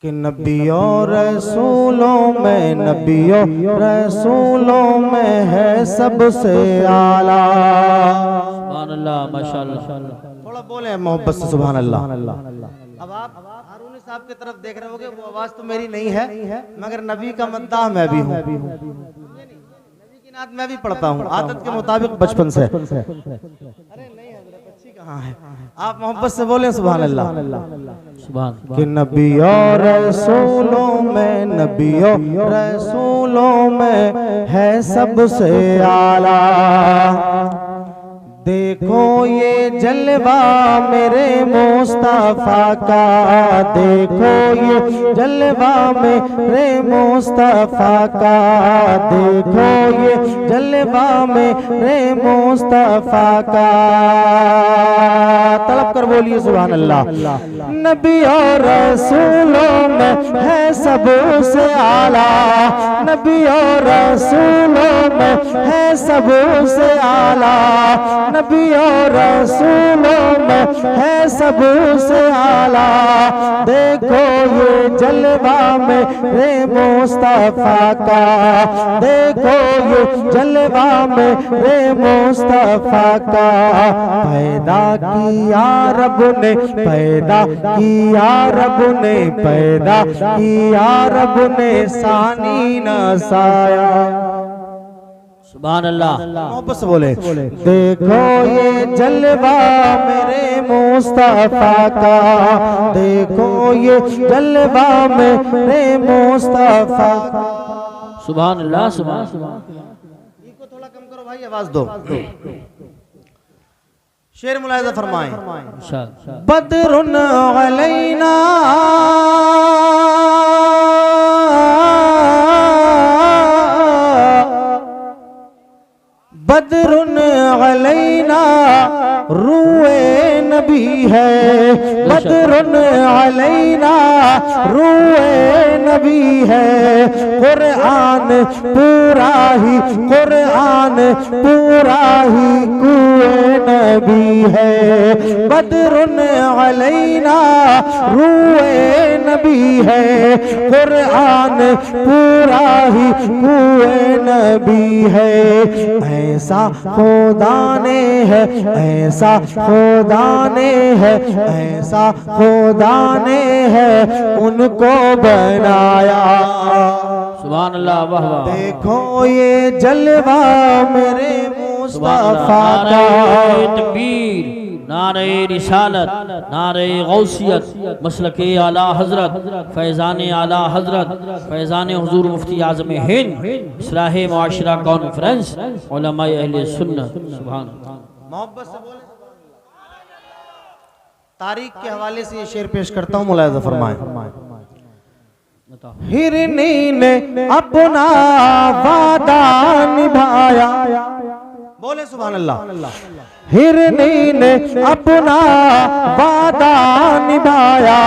कि नबियों रसूलों में, नबियों रसूलों में है सबसे आला। सुभान अल्लाह, माशाअल्लाह। थोड़ा बोले मोहब्बत से सुभान अल्लाह। अब आप हारून साहब की तरफ देख रहे होगे, वो आवाज तो मेरी नहीं है, मगर नबी का मद्दाह मैं भी हूँ, नबी की नात मैं भी पढ़ता हूँ आदत के मुताबिक बचपन से। अरे नहीं हजरत, अच्छी कहाँ है, आप मोहब्बत से बोले सुभान अल्लाह। कि नबियों रसूलों में, नबियों रसूलों में है सबसे आला। देखो ये जलवा मेरे मुस्तफा का, देखो ये जलवा मेरे मुस्तफा का, देखो ये जलवा मेरे मुस्तफा का। तड़प कर बोलिए सुभान अल्लाह। नबी और रसूलों में है सबसे आला, नबी और रसूलों में है सबसे आला, नबी और रसूलों में है सबसे आला। देखो ये जलवा मेरे मुस्तफा का, देखो ये जलवा मेरे मुस्तफा का। पैदा किया रब ने, पैदा किया रब ने, पैदा किया रब ने सानी न साया। सुभान अल्लाह। मोहब्बत से बोले। देखो ये जलवा मेरे मुस्तफा का, देखो ये जलवा मेरे मुस्तफा का। सुभान अल्लाह, सुभान अल्लाह। को थोड़ा कम करो भाई, आवाज दो। शेर मुलाहिजा फरमाएं। बदरुन अलैना बदरुन अलैना रूए नबी है, बदरुन अलैना रूए नबी है। कुरान पूरा ही, कुरान पूरा ही कुए नबी है। बदरुन अलैना रूए नबी है, कुरान पूरा ही कुए नबी है। ऐसा खुदा ने है, ऐसा खुदा ने है, ऐसा खुदा ने है उनको बनाया। सुभान अल्लाह, वाह वाह। देखो ये जलवा मेरे मुस्तफा का। तकबीर, नारे रिसालत, नारे गौसियत, मसलके आला हजरत, फैजान आला हजरत, फैजान हुजूर मुफ्ती आज़म हिंद, इस्लाह मुआशरा कॉन्फ्रेंस, उलमा अहले सुन्नत। सुभान अल्लाह। मोहब्बत से बोले। तारीख के हवाले से ये शेर पेश करता हूँ, मुलाहिजा फरमाएं। हिरनी ने अपना वादा निभाया, बोले सुभान अल्लाह। हिरनी ने अपना वादा निभाया,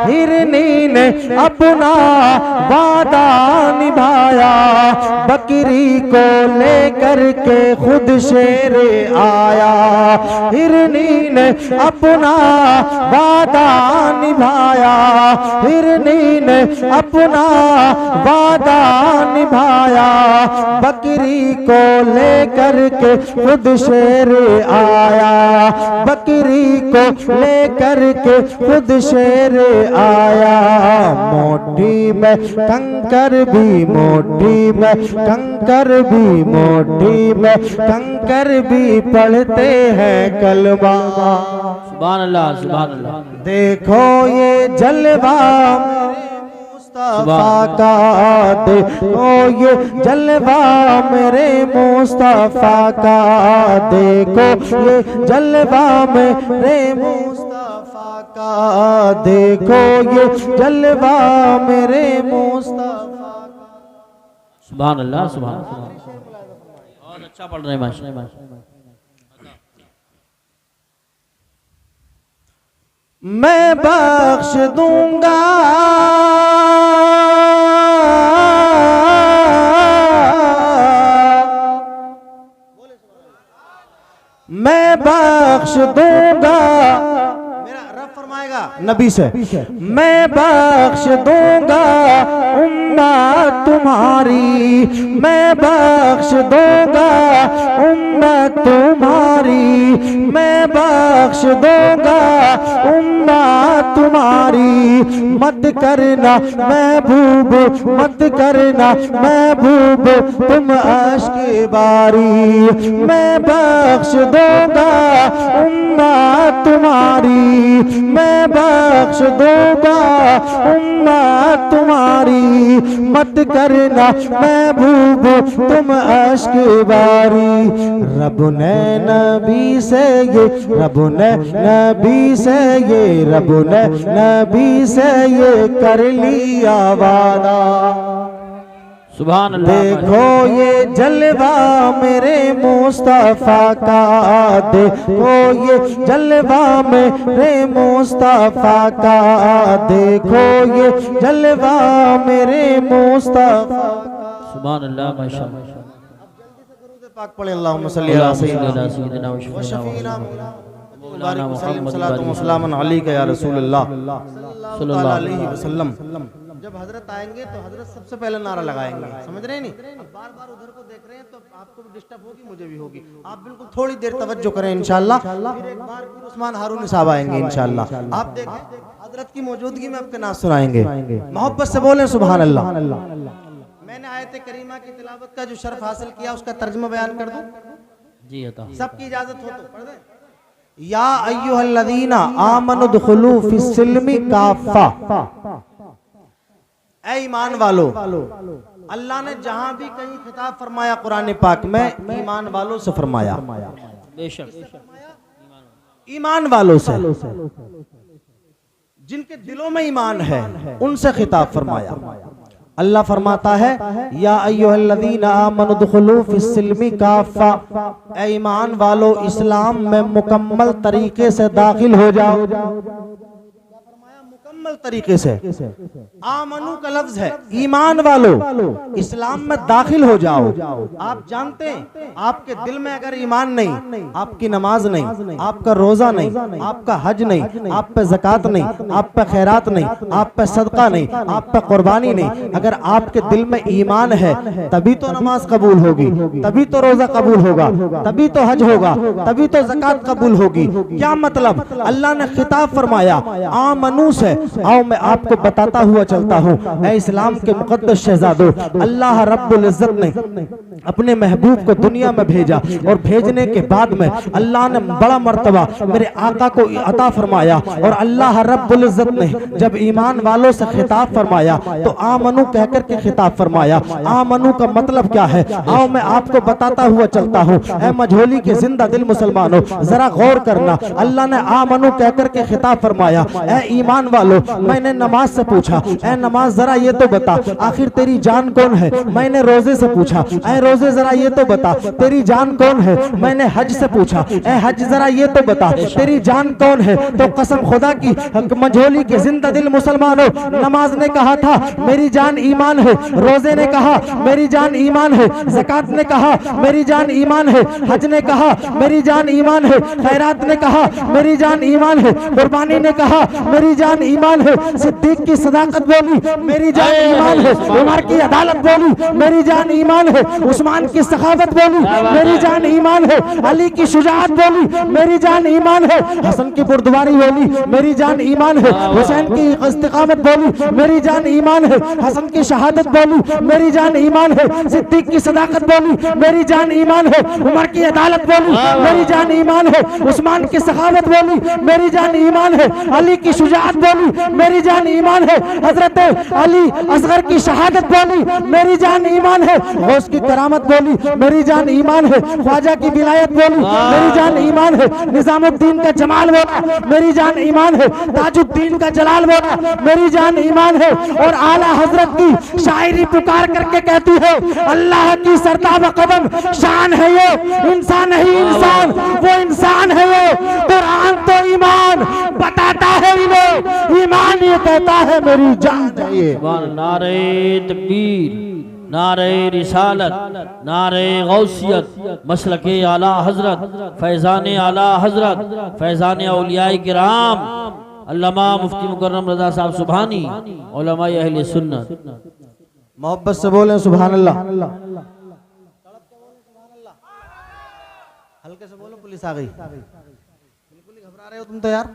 हिरनी ने अपना वादा निभाया। बकरी को लेकर के खुद शेर आया, हिरनी ने अपना वादा निभाया, हिरनी ने अपना वादा निभाया। बकरी को लेकर के खुद शेर आया, बकरी को लेकर के खुद शेर आया। मोटी में कंकर भी, मोटी में कंकर भी, मोटी में कंकर भी पढ़ते हैं कलमा। सुभान अल्लाह, सुभान अल्लाह। देखो ये जलवा मुस्तफा का, देखो ये जलवा मेरे मुस्तफा का, देखो ये जलवा मेरे मुस्तफा का, देखो ये जलवा मेरे मुस्तफा का। सुभान अल्लाह, सुभान अल्लाह। बहुत अच्छा पढ़ रहे हैं माशाअल्लाह। मैं बख्श दूंगा मैं बख्श दूंगा। मेरा रब फरमाएगा नबी से, मैं बख्श दूंगा उम्मत तुम्हारी, मैं बख्श दूंगा उम्मत तुम्हारी, मैं बख्श दूंगा उम्मत तुम्हारी। मत करना महबूब, मत करना महबूब तुम अश्क बारी, मैं बख्श दूंगा उम्मत तुम्हारी, मैं बख्श दूंगा उम्मत तुम्हारी। मत करना महबूब तुम अश्क बारी। रब ने नबी से ये, रब ने नबी से ये, रब ने नबी से ये कर लिया वादा। सुभान अल्लाह। देखो ये जलवा मेरे मुस्तफा का, देखो ये जलवा मेरे मुस्तफा का, देखो ये जलवा मेरे मुस्तफा। सुभान अल्लाह माशाअल्लाह। पाक पढ़े अल्लाहुम्मा सल्ली अला सय्यिदना सय्यिदना व शफीना मौलाना मुहम्मद सल्लल्लाहु वसल्लम अलैहि या रसूलुल्लाह सल्लल्लाहु अलैहि वसल्लम। जब हजरत आएंगे तो हजरत सबसे पहले नारा लगाएंगे, समझ रहे हैं नहीं? अब बार बार उधर को देख रहे हैं तो आपको भी डिस्टर्ब होगी, मुझे भी होगी। आप बिल्कुल थोड़ी देर तवज्जो करें इंशाअल्लाह। फिर एक बार फिर उस्मान हारून साहब आएंगे इंशाअल्लाह। आप देखें हजरत की मौजूदगी में आपके नाम सुनाएंगे, मोहब्बत से बोलें सुभान अल्लाह। मैंने आयत करीमा की तिलावत का जो शर्फ हासिल किया उसका तर्जुमा बयान कर दूं? जी अता। सबकी इजाजत हो तो पढ़ दें। या अय्युहल्लज़ीना आमनु दुखुलू फिस्सिल्मी काफ़ा। ऐ ईमान वालो, अल्लाह ने जहां भी कहीं खिताब फरमाया कुरान पाक में, ईमान वालों से फरमाया। बेशक ईमान वालों से, जिनके दिलों में ईमान है उनसे खिताब फरमाया। अल्लाह फरमाता है या अय्युहल्लज़ीना आमनु दुखुलू फिस्सिल्मी काफ़ा, ऐ ईमान वालो इस्लाम में मुकम्मल तरीके से दाखिल हो जाओ। मुकम्मल तरीके से, आमनु का लफ्ज है, ईमान वालो इस्लाम में दाखिल हो जाओ। आप जानते हैं आपके दिल में अगर ईमान नहीं, आपकी नमाज नहीं, आपका रोजा नहीं, आपका हज नहीं, आप पे ज़कात नहीं, आप पे खैरात नहीं, आप पे सदका नहीं, आप पे कुर्बानी नहीं, अगर आपके दिल में ईमान है तभी तो नमाज कबूल होगी, तभी तो रोजा कबूल होगा, तभी तो हज होगा, तभी तो ज़कात कबूल होगी। क्या मतलब? अल्लाह ने खिताब फरमाया आमनु से। आओ मैं आपको बताता हुआ चलता हूँ, ऐ इस्लाम के मुकद्दस शहजादों, अल्लाह रब्बुल इज्जत ने अपने महबूब को दुनिया में भेजा और भेजने के बाद में अल्लाह ने बड़ा मर्तबा मेरे आका को अता फरमाया। और अल्लाह रब्बुल इज्जत ने जब ईमान वालों से खिताब फरमाया तो आमनु कहकर के खिताब फरमाया। आमनु का मतलब क्या है? आओ मैं आपको बताता हुआ चलता हूँ। ऐ मझोली के जिंदा दिल मुसलमानों, जरा गौर करना। अल्लाह ने आमनु कहकर के खिताब फरमाया, ऐ ईमान वालों, मैंने नमाज से पूछा, ऐ नमाज जरा ये तो बता आखिर तेरी जान कौन है? मैंने रोजे से पूछा, ऐ रोजे जरा ये तो बता तेरी जान कौन है? मैंने हज से पूछा, ऐ हज जरा ये तो बता तेरी जान कौन है? तो कसम खुदा की मझोली के जिंदा दिल मुसलमानों, नमाज ने कहा था मेरी जान ईमान है, रोजे ने कहा मेरी जान ईमान है, ज़कात ने कहा मेरी जान ईमान है, हज ने कहा मेरी जान ईमान है, खैरात ने कहा मेरी जान ईमान है, कुर्बानी ने कहा मेरी जान ईमान है, सिद्दीक की सदाकत बोली मेरी जान ईमान है, उमर की अदालत बोली मेरी जान ईमान है, उस्मान की सखावत बोली मेरी जान ईमान है, अली की शुजाअत बोली मेरी जान ईमान है, हसन की बुर्दवारी बोली मेरी जान ईमान है, हुसैन की इस्तिकामत बोली मेरी जान ईमान है, हसन की शहादत बोली मेरी जान ईमान है, सिद्दीक की सदाकत बोली मेरी जान ईमान है, उमर की अदालत बोली मेरी जान ईमान है, उस्मान की सखावत बोली मेरी जान ईमान है, अली की शुजाअत बोली मेरी जान ईमान है, हजरत अली असगर की शहादत बोली मेरी जान ईमान है, गौस की करामत बोली मेरी जान ईमान है, ख्वाजा की विलायत बोली मेरी जान ईमान है, निजामुद्दीन का जमाल बोला मेरी जान ईमान है, ताजुद्दीन का जलाल बोला मेरी जान ईमान है, और आला हजरत की शायरी पुकार करके कहती है अल्लाह की सरताब कदम शान है ये, इंसान नहीं इंसान वो इंसान है ये, कुरान तो ईमान बताता है इन्हें, ईमान ये कहता है मेरी जान है ये। नारे तकबीर, नारे रिसालत, नारे गौसियत, मसलके आला हजरत, फैजान आला हजरत, फैजान औलियाए किराम, अल्लामा मुफ्ती मुकर्रम रजा साहब सुभानी, उलमा अहले सुन्नत। मोहब्बत से बोले सुभान अल्लाह। हल्के से बोलो, पुलिस आ गई। बिल्कुल ही घबरा रहे हो तुम तो यार।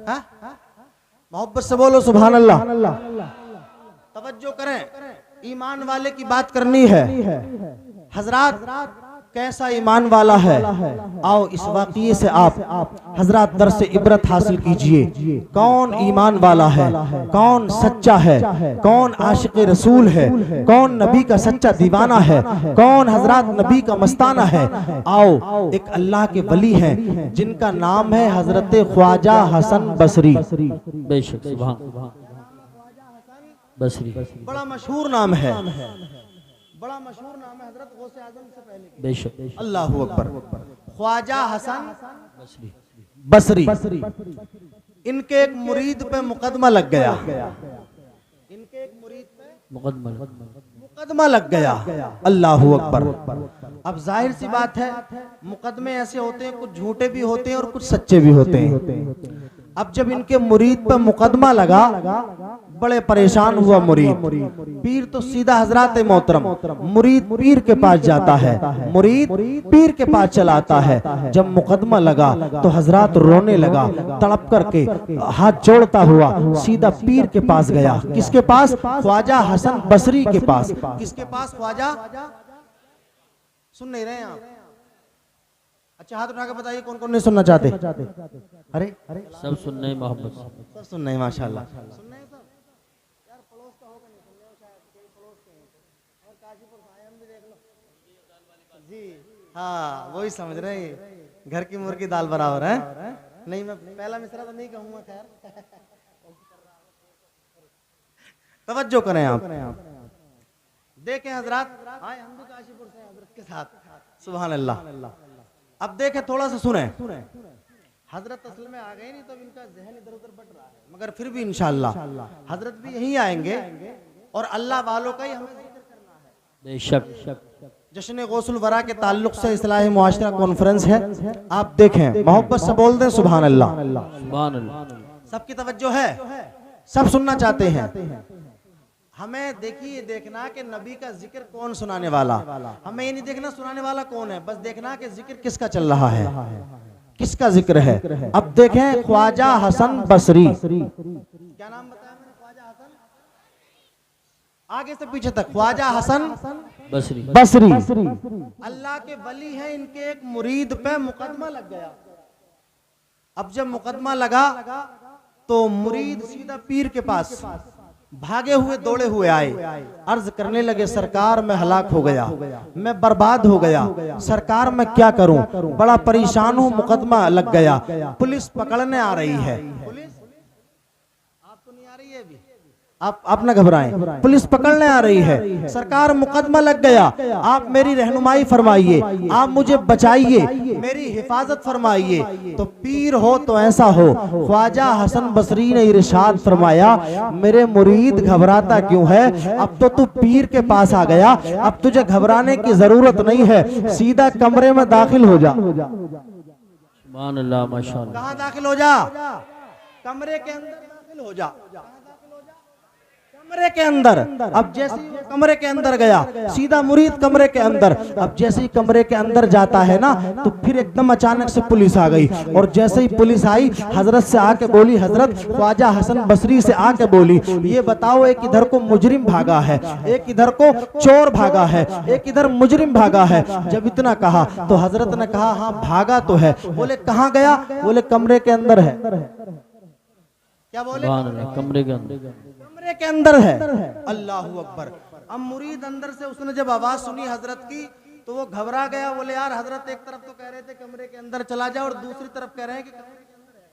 हाँ? मोहब्बत से बोलो सुभान अल्लाह। तवज्जो करें, ईमान वाले की बात करनी है। हजरात कैसा ईमान वाला है, आओ इस वाक़ये से आप हजरात दर से इबरत हासिल कीजिए। कौन ईमान वाला है, कौन सच्चा है, कौन आशिक रसूल है, कौन नबी का सच्चा दीवाना है, कौन हजरात नबी का मस्ताना है। आओ, एक अल्लाह के वली हैं जिनका नाम है हजरत ख्वाजा हसन बसरी। बेशक सुभान बसरी, बड़ा मशहूर नाम है, बड़ा मशहूर नाम है हजरत गौसे आजम से पहले। बेशक अल्लाहू अकबर। ख्वाजा हसन बसरी, बसरी इनके एक मुरीद पे मुकदमा लग गया। इनके एक मुरीद पे मुकदमा लग गया। अल्लाहू अकबर। अब जाहिर सी बात है, मुकदमे ऐसे होते हैं, कुछ झूठे भी होते हैं और कुछ सच्चे भी होते हैं। अब जब इनके मुरीद पर मुकदमा लगा, बड़े परेशान हुआ मुरीद। पीर तो सीधा हजरात मोहतरम, मुरीद पीर के पास जाता है, मुरीद पीर के पास चलाता है। जब मुकदमा लगा तो हजरात रोने लगा, तड़प करके हाथ जोड़ता हुआ सीधा पीर के पास गया। किसके पास? ख्वाजा हसन बसरी के पास। किसके पास? ख्वाजा। सुन नहीं रहे हैं आप? अच्छा, हाथ उठा के बताइए कौन कौन नहीं सुनना चाहते। अरे सब सुनने मोहब्बत, सब सुन रहे हैं माशाल्लाह। सुन रहे हैं सब यार, पड़ोस का होगा नहीं सुन रहे हो शायद, कई पड़ोस के हैं। और काशीपुर से आए हम भी, देख लो जी। हाँ, वही समझ रहे हैं, घर की मुर्गी दाल बराबर है। नहीं, मैं पहला मिसरा तो नहीं कहूँगा, खैर तवज्जो करें आप। देखें हजरात, आए हम भी काशीपुर से हजरत के साथ, सुभान अल्लाह। अब देखें, थोड़ा सा सुने। हजरत असल में आ गए नहीं तो इनका जहन इधर उधर बट रहा है, मगर फिर भी इंशाअल्लाह हजरत भी यहीं आएंगे और अल्लाह वालों का ही हमें जिक्र करना है। बेशक जश्न गौसुल वरा के ताल्लुक से इस्लाही मुआशरा कॉन्फ्रेंस है। आप देखें, मोहब्बत से बोल दें सुभान अल्लाह। सुभान अल्लाह। सबकी तवज्जो है, सब सुनना चाहते हैं। हमें देखिए, देखना कि नबी का जिक्र कौन सुनाने वाला। हमें ये नहीं देखना सुनाने वाला कौन है, बस देखना कि जिक्र किसका चल रहा है, किसका जिक्र है। अब देखें, ख्वाजा हसन बसरी। क्या नाम बताया मैंने? ख्वाजा हसन, आगे से पीछे तक ख्वाजा हसन बसरी। बसरी अल्लाह के वली हैं। इनके एक मुरीद पे मुकदमा लग गया। अब जब मुकदमा लगा तो मुरीद सीधा पीर के पास भागे हुए दौड़े हुए आए, अर्ज करने लगे, सरकार मैं हलाक हो गया, मैं बर्बाद हो गया, सरकार मैं क्या करूं, बड़ा परेशान हूं, मुकदमा लग गया, पुलिस पकड़ने आ रही है। पुलिस आपको नहीं आ रही है अभी, आप न घबराएं, पुलिस पकड़ने आ रही है, सरकार मुकदमा लग गया, आप मेरी रहनुमाई फरमाइए, आप मुझे बचाइए, मेरी हिफाजत फरमाइए। तो पीर हो तो ऐसा हो। ख्वाजा हसन बसरी ने इरशाद फरमाया, मेरे मुरीद घबराता क्यों है, अब तो तू पीर के पास आ गया, अब तुझे घबराने की जरूरत नहीं है, सीधा कमरे में दाखिल हो जा। सुभान अल्लाह, माशाअल्लाह। कहाँ दाखिल हो जा? कमरे के अंदर दाखिल हो जा, कमरे के अंदर। अब जैसे ही वो कमरे के अंदर गया, सीधा मुरीद कमरे के अंदर। अब जैसे ही कमरे के अंदर जाता है ना, तो फिर एकदम अचानक से पुलिस आ गई। और जैसे ही पुलिस आई, हजरत से आके बोली, हजरत ख्वाजा हसन बसरी से आके बोली, ये बताओ, एक इधर को मुजरिम भागा है, एक इधर को चोर भागा है, एक इधर मुजरिम भागा है। जब इतना कहा तो हजरत ने कहा, हाँ भागा तो है। बोले कहाँ गया? बोले कमरे के अंदर है। क्या बोले? कमरे के अंदर, कमरे के अंदर है। अल्लाहू अकबर। अब मुरीद अंदर से, उसने जब आवाज सुनी हजरत की तो वो घबरा गया। बोले यार हजरत, एक तरफ तो कह रहे थे कमरे के अंदर चला जा और दूसरी तरफ कह रहे हैं कि कमरे के अंदर है।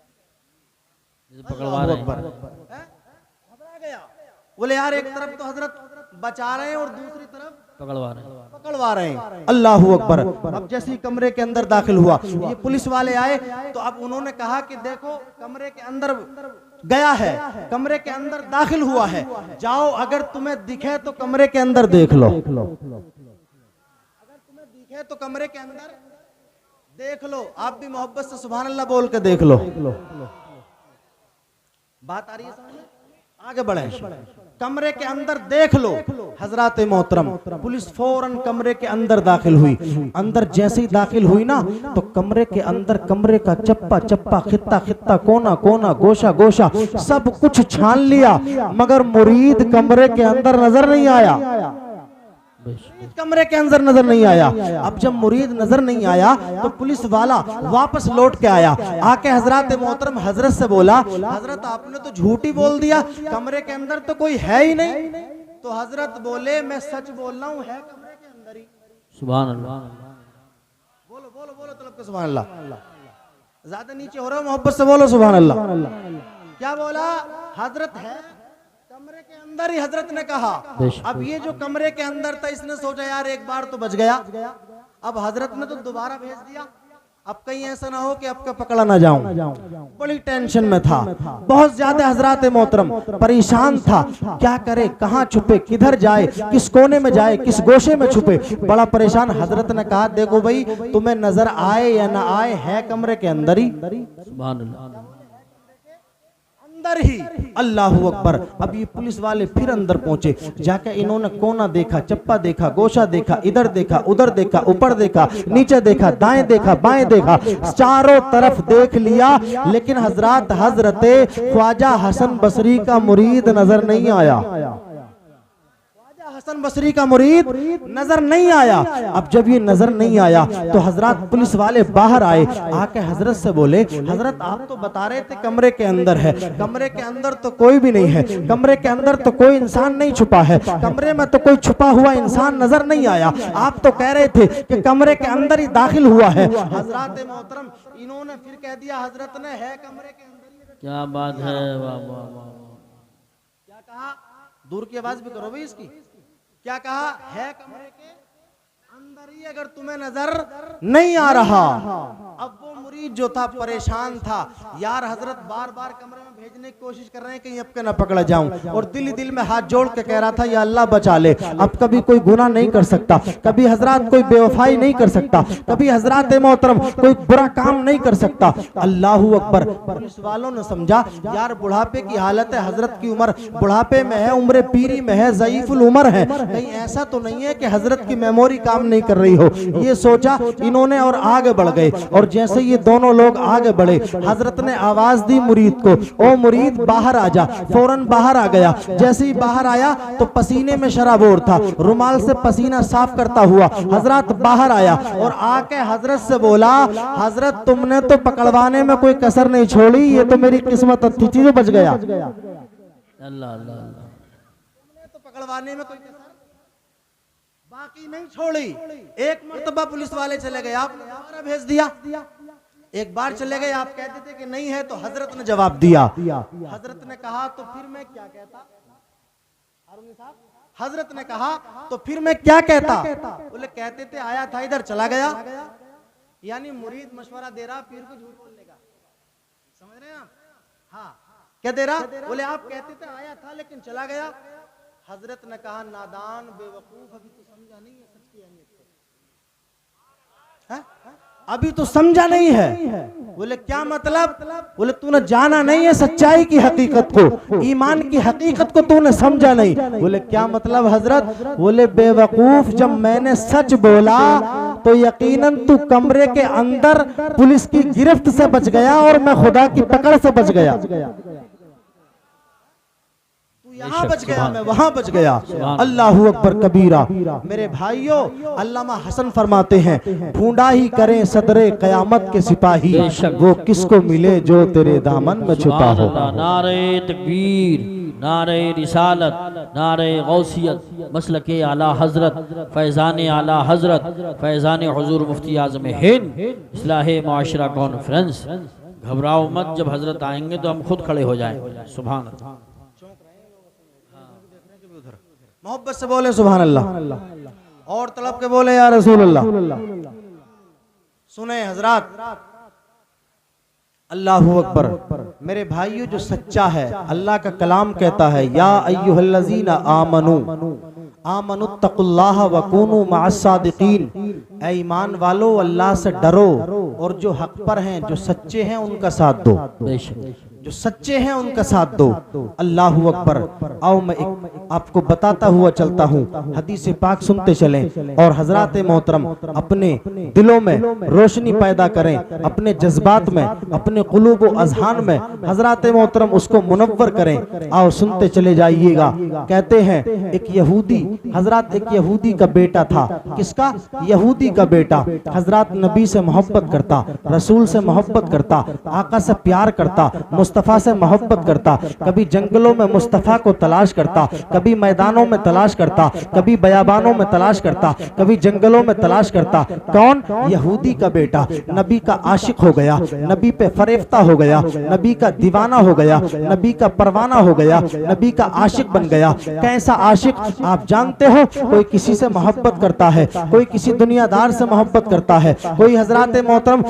पकड़वा रहे हैं। घबरा गया। बोले यार एक तरफ तो हजरत बचा रहे हैं और दूसरी तरफ पकड़वा रहे हैं। अल्लाहू अकबर। अब जैसे ही कमरे के अंदर दाखिल हुआ, ये पुलिस वाले आए तो अब उन्होंने कहा कि देखो, कमरे के अंदर गया है, कमरे के अंदर दाखिल हुआ है, जाओ, अगर तुम्हें दिखे तो कमरे के अंदर देख लो, अगर तुम्हें दिखे तो कमरे के अंदर देख लो। आप भी मोहब्बत से सुभान अल्लाह बोल के देख लो। बात आ रही है समझ में? आगे बढ़े। कमरे के अंदर देख लो हजरात मोहतरम, पुलिस फौरन कमरे के अंदर दाखिल हुई। अंदर जैसे ही दाखिल हुई ना, तो कमरे के अंदर कमरे का चप्पा चप्पा, खित्ता खित्ता, कोना कोना, गोशा गोशा सब कुछ छान लिया, मगर मुरीद कमरे के अंदर नजर नहीं आया। कमरे के अंदर नजर नहीं आया। अब जब मुरीद नजर नहीं आया तो पुलिस वाला वापस लौट के आया, आके हजरत मोहतरम हजरत से बोला, हजरत आपने तो झूठ ही बोल दिया, कमरे के अंदर तो कोई है ही नहीं। तो हजरत बोले, मैं सच बोल रहा हूँ, है कमरे के अंदर ही। सुभान अल्लाह। बोलो बोलो बोलो तलब के सुभान अल्लाह। ज्यादा नीचे हो रहा है, मोहब्बत से बोलो सुभान अल्लाह। क्या बोला? हजरत है कमरे के अंदर ही, हजरत ने कहा। अब ये जो कमरे के अंदर था, इसने सोचा यार एक बार तो बच गया। अब हजरत ने तो दोबारा भेज दिया, अब कहीं ऐसा ना हो कि आपका पकड़ा ना जाऊं। बड़ी टेंशन में था, बहुत ज्यादा हजरत मोहतरम परेशान था, क्या करे, कहाँ छुपे, किधर जाए, किस कोने में जाए, किस गोशे में छुपे, बड़ा परेशान। हजरत ने कहा, देखो भाई, तुम्हें नजर आए या ना आए, है कमरे के अंदर ही। सुभान अल्लाह। अंदर ही। अल्लाह अकबर। अब ये पुलिस वाले फिर अंदर पहुंचे, जाकर इन्होंने कोना देखा, चप्पा देखा, गोशा देखा, इधर देखा, उधर देखा, ऊपर देखा, नीचे देखा, दाएं देखा, बाएं देखा, चारों तरफ देख लिया, लेकिन हजरत ख्वाजा हसन बसरी का मुरीद नजर नहीं आया। हसन बसरी का मुरीद नजर नहीं आया। अब जब ये नजर नहीं आया तो हजरत पुलिस वाले बाहर आए, आके हजरत से बोले, हजरत आप तो बता रहे थे कमरे के अंदर है, कमरे के अंदर तो कोई भी नहीं है, कमरे के अंदर तो कोई इंसान नहीं छुपा है, कमरे में तो कोई छुपा हुआ इंसान नजर नहीं आया, आप तो कह रहे थे कि कमरे के अंदर ही दाखिल हुआ है। हजरत मोहतरम इन्होंने फिर कह दिया, हजरत ने, है कमरे के अंदर। क्या बात है, वाह वाह वाह। क्या कहा? दूर की आवाज भी करो भाई इसकी। क्या कहा? है कमरे के अंदर ही, अगर तुम्हें नजर नहीं आ रहा। अब वो मुरीद जो था परेशान था, यार हजरत बार बार कमरे में भेजने की कोशिश कर रहे हैं, कहीं अब के ना पकड़ा जाऊं, और दिल ही दिल में हाथ जोड़ के कह रहा था, या अल्लाह बचा ले, अब कभी कोई गुनाह नहीं कर सकता, कभी हजरत कोई बेवफाई नहीं कर सकता, कभी हजरत मोहतरम कोई बुरा काम नहीं कर सकता। अल्लाह अकबर। पुलिस वालों ने समझा, यार बुढ़ापे की हालत है, हजरत की उम्र बुढ़ापे में है, उम्र पीरी में है, ज़ईफुल उम्र है, कहीं ऐसा तो नहीं है कि हजरत की मेमोरी काम नहीं कर रही हो। ये सोचा इन्होंने और आगे बढ़ गए। और जैसे ये दोनों लोग आगे बढ़े, हजरत ने आवाज दी मुरीद को, ओ मुरीद बाहर आ जा। फौरन बाहर आ गया। जैसे ही बाहर आया तो पसीने में शराबोर था, रुमाल से पसीना साफ करता हुआ हजरत बाहर आया और आके हजरत से बोला, हजरत तुमने तो पकड़वाने में कोई कसर नहीं छोड़ी, ये तो मेरी किस्मत अच्छी थी जो बच गया। अल्लाह अल्लाह। तुमने तो पकड़वाने में कोई कसर बाकी नहीं छोड़ी। एक मर्तबा पुलिस वाले चले गए, आपने दोबारा भेज दिया। एक बार चले गए, आप कहते थे कि नहीं है, तो हजरत ने जवाब दिया। हजरत ने कहा, तो फिर मैं क्या कहता? हजरत ने कहा, तो फिर मैं क्या कहता? बोले, कहते थे आया था, इधर चला गया। यानी मुरीद मशवरा दे रहा पीर को झूठ बोलने का। समझ रहे हैं आप? हाँ, क्या दे रहा? बोले, आप कहते थे आया था लेकिन चला गया। हजरत ने कहा, नादान बेवकूफ, अभी तो समझा नहीं है सच की अहमियत को, अभी तो समझा नहीं है। बोले, क्या मतलब? बोले, तूने जाना नहीं है सच्चाई की हकीकत को, ईमान की हकीकत को तूने समझा नहीं। बोले, क्या मतलब हजरत? बोले, बेवकूफ, जब मैंने सच बोला तो यकीनन तू कमरे के अंदर पुलिस की गिरफ्त से बच गया और मैं खुदा की पकड़ से बच गया। यहाँ बच गया, मैं वहां बच गया। अल्लाह अकबर कबीरा। मेरे भाइयों, अल्लामा हसन फरमाते हैं, ढूंढा ही करें सदरे कयामत के सिपाही, वो किसको मिले जो तेरे दामन में छुपा हो। नारे तकबीर, नारे रिसालत, नारे गौसियत, मसलके आला हजरत, फैज़ान आला हजरत, फैज़ान हुजूर मुफ्ती आज़म हिंद, इस्लाह मुआशरा कॉन्फ्रेंस। घबराओ मत, जब हजरत आएंगे तो हम खुद खड़े हो जाएंगे। सुभान अल्लाह। मोहब्बत से बोले सुभान अल्लाह, और तलब के बोले या रसूल अल्लाह। सुने हजरात, अल्लाह अकबर। मेरे भाइयों, जो सच्चा है, अल्लाह का कलाम कहता है, या अय्युहल्लज़ीना आमनू आमनुत्तकुल्लाह वकूनू मअस्सादिकीन, ऐ ईमान वालो, अल्लाह से डरो और जो हक पर हैं, जो सच्चे हैं, उनका साथ दो। जो सच्चे हैं उनका साथ दो। अल्लाहु अकबर। आओ मैं एक आपको बताता हुआ चलता हूँ, हदीस पाक सुनते चलें और हजरात मोहतरम अपने दिलों में रोशनी पैदा करें, अपने जज्बात में, अपने कुलूब व अज़हान में हजरात मोहतरम उसको मुनव्वर करें। आओ सुनते चले जाइएगा। कहते हैं एक यहूदी हजरात, एक यहूदी का बेटा था। किसका? यहूदी का बेटा। हजरात नबी से मोहब्बत करता, रसूल से मोहब्बत करता, आका से प्यार करता, मुस्तफ़ा से मोहब्बत करता। कभी जंगलों में मुस्तफ़ा को तलाश करता, कभी मैदानों में तलाश करता, कभी बयाबानों में तलाश करता, कभी जंगलों में तलाश करता। कौन? यहूदी का बेटा। नबी का आशिक हो गया, नबी पे फरेफ्ता हो गया, नबी का दीवाना हो गया, नबी का परवाना हो गया, नबी का आशिक बन गया। कैसा आशिक? आप जानते हो, कोई किसी से मोहब्बत करता है, कोई किसी दुनियादार से मोहब्बत करता है, कोई हजरात मोहतरम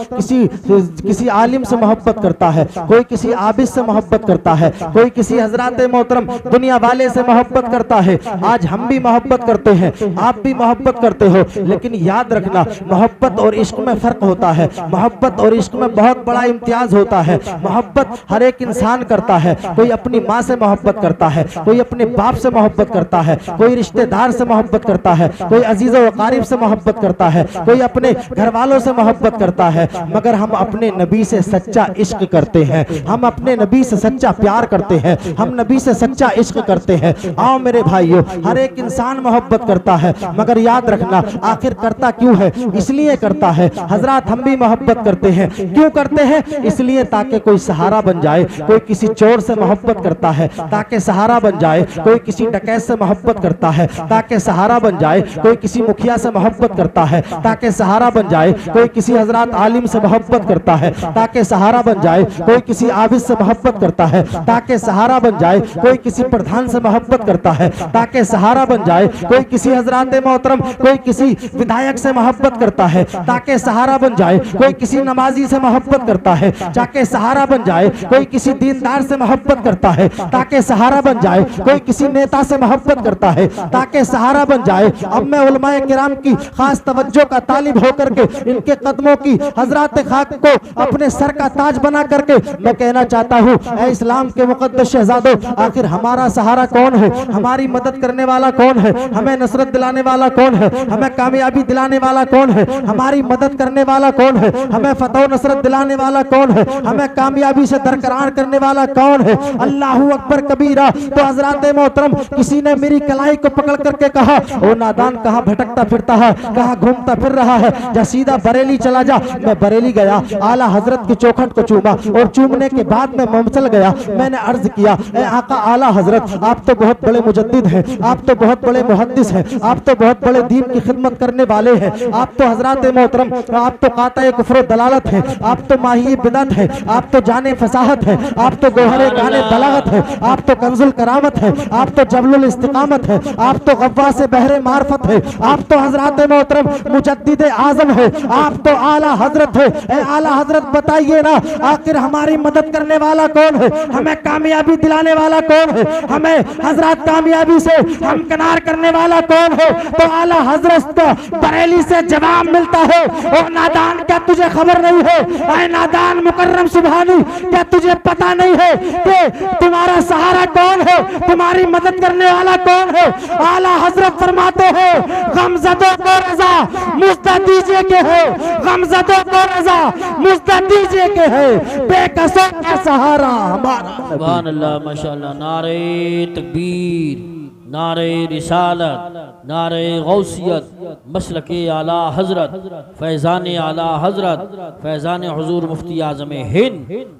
किसी आलिम से मोहब्बत करता है, कोई किसी आबिद से मोहब्बत करता है, कोई किसी हजरात मोहतरम दुनिया वाले से मोहब्बत करता है। आज हम भी मोहब्बत करते हैं, आप भी मोहब्बत करते हो, लेकिन याद रखना मोहब्बत और इश्क में फर्क होता है। मोहब्बत और इश्क में बहुत बड़ा इम्तियाज होता है। मोहब्बत हर एक इंसान करता है। कोई अपनी माँ से मोहब्बत करता है, कोई अपने बाप से मोहब्बत करता है, कोई रिश्तेदार से मोहब्बत करता है, कोई अजीज व अकारिब से मोहब्बत करता है, कोई अपने घर वालों से मोहब्बत करता है। मगर हम अपने नबी से सच्चा इश्क करते हैं, हम अपने नबी से सच्चा प्यार करते हैं, हम नबी से सच्चा इश्क करते हैं। आओ मेरे भाइयों, हर एक इंसान मोहब्बत करता है, मगर याद रखना आखिर करता क्यों है? इसलिए करता है। हजरात हम भी मोहब्बत करते हैं, क्यों करते हैं? इसलिए ताकि कोई सहारा बन जाए। कोई किसी चोर से मोहब्बत करता है ताकि सहारा बन जाए, कोई किसी डकैत से मोहब्बत करता है ताकि सहारा बन जाए, कोई किसी मुखिया से मोहब्बत करता है ताकि सहारा बन जाए, कोई किसी हजरात आलिम से मोहब्बत करता है ताकि सहारा बन जाए, कोई किसी आबिद से मोहब्बत करता है ताकि सहारा बन जाए, कोई किसी प्रधान से मोहब्बत करता है ताकि सहारा बन जाए, कोई किसी हजरात मोहतरम कोई किसी विधायक से मोहब्बत करता है ताकि सहारा बन जाए, कोई किसी नमाजी से मोहब्बत करता है ताकि सहारा बन जाए, कोई किसी दीनदार से मोहब्बत करता है ताकि सहारा बन जाए, कोई किसी नेता से मोहब्बत करता है ताकि सहारा बन जाए। अब मैं उलमाए किराम की खास तवज्जो का तालिब होकर के इनके कदमों की हजरात खाक को अपने सर का ताज बना करके मैं कहना चाहता हूँ, ऐ इस्लाम के मुकद्दस शहजादों, आखिर हमारा सहारा कौन है? हमारी मदद करने वाला कौन है? हमें नसरत दिलाने वाला कौन है? हमें कामयाबी दिलाने वाला कौन है? हमारी मदद करने वाला कौन है? हमें फतह नसरत दिलाने वाला कौन है? हमें कामयाबी से दरकरार करने वाला कौन है? अल्लाहु अकबर कबीरा। तो हजरात मोहतरम किसी ने मेरी कलाई को पकड़ करके कहा, ओ नादान कहाँ भटकता फिरता है, कहाँ घूमता फिर रहा है, जा सीधा बरेली चला जा। मैं बरेली गया, आला हजरत की चौखट को चूमा और चूमने के बाद मैं मोमसल गया। मैंने अर्ज किया, ए आका आला हजरत, आप तो बहुत बड़े मुजद्दिद हैं, आप तो बहुत बड़े मुहद्दिस हैं, आप तो बहुत बड़े दीन की खिदमत करने वाले हैं, आप तो हजरात मोहतरम आप तो काता कुफ्र दलालत हैं, आप तो माही बिदअत हैं, आप तो जाने फसाहत हैं, आप तो गोहरे गाने बलागत हैं, आप तो कंजुल करामत हैं, आप तो जबलुल इस्तिकामत हैं, आप तो गव्वा से बहरे मार्फत हैं, आप तो हजरात मोहतरम मुजद्दिद आजम है, आप तो आला हजरत है। ए आला हजरत बताइए ना, आखिर हमारी मदद करने वाला कौन है? हमें कामयाबी दिलाने वाला कौन है? हमें हजरत कामयाबी से हमकिनार करने वाला कौन है? तो आला हजरत को बरेली से जवाब मिलता है, और नादान क्या तुझे खबर नहीं है? ऐ नादान मुकर्रम सुभानी, क्या तुझे पता नहीं है कि तुम्हारा सहारा कौन है? तुम्हारी मदद करने वाला कौन है? आला हजरत फरमाते हैं, गमज़दों को रजा मुझदा दीजिए के है, गमज़दों को रजा मुझदा दीजिए के है, बेकसों का सहारा हमारा। सुभान अल्लाह, माशाअल्लाह। नारे तकबीर, नारे रिसालत, नारे गौसियत, मसलके आला हजरत, फैज़ान आला हजरत, फैज़ान हुजूर मुफ्ती आज़म हिंद,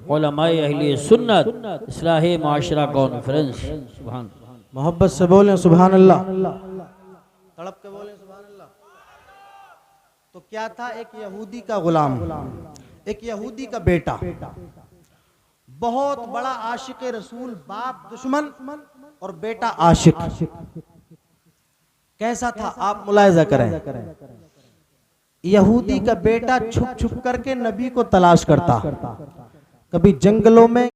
उलमाए अहले सुन्नत, इस्लाहे माशरा कॉन्फ्रेंस। सुभान, मोहब्बत से बोलें सुभान अल्लाह, तड़प के बोलें सुभान अल्लाह। तो क्या था? एक यहूदी का गुलाम, एक यहूदी का बेटा, बहुत बड़ा आशिक रसूल, बाप दुश्मन और बेटा आशिक। कैसा था आप मुलाहिजा करें। यहूदी का बेटा छुप छुप करके नबी को तलाश करता, कभी जंगलों में